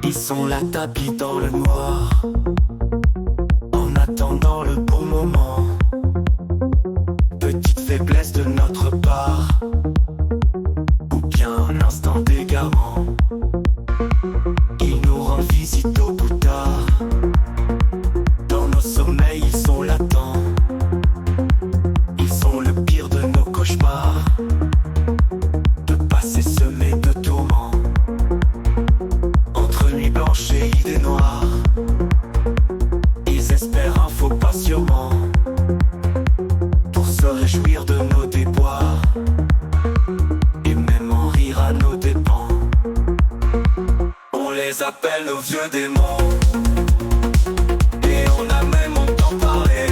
Ils sont là tapis dans le noir, en attendant le bon moment. Petite faiblesse de notre part, ou bien un instant d'égarement. Ils nous rendent visite au plus tard. Dans nos sommeils ils sont latents. Ils sont le pire de nos cauchemars, de passé semé de tourments. Entre nuit blanche et idées noires, ils espèrent un faux pas sûrement, pour se réjouir de nos déboires, et même en rire à nos dépens. On les appelle nos vieux démons, et on a même entendu parler.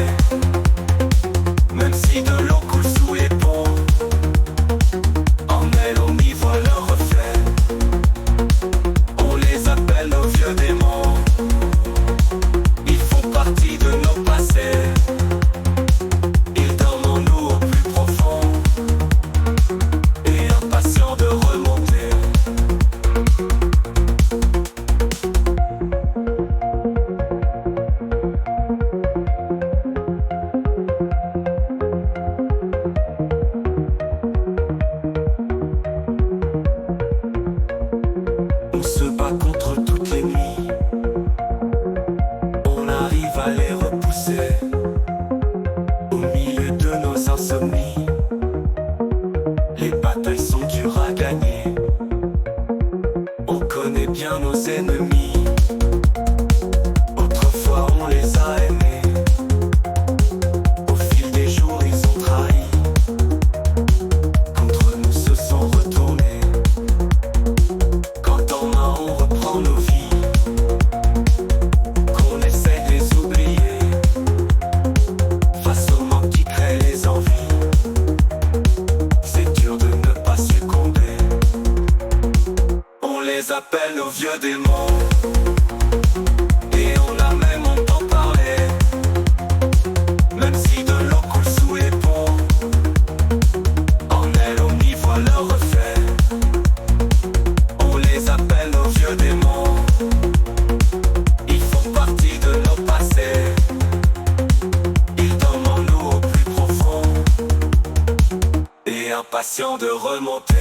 Même si de l'eau coule sous les ponts, en elle on y voit leur reflet. On les appelle nos vieux démons, ils font partie de nos passés. Ils dorment en nous au plus profond, et impatients de remonter. On se bat contre toutes les nuits, on arrive à les repousser. Au milieu de nos insomnies, les batailles sont dures à gagner. On connaît bien nos ennemis, autrefois on les a aimés. Au fil des jours ils ont trahi, contre nous se sont retournés. Quand en main on reprend nos vies, qu'on essaie de les oublier, face aux manques qui créent les envies, c'est dur de ne pas succomber. On les appelle nos vieux démons, et on a même entendu parler. Même si de l'eau coule sous les ponts, en elle on y voit leur reflet. On les appelle nos vieux démons, ils font partie de nos passés. Ils dorment en nous au plus profond, et impatients de remonter.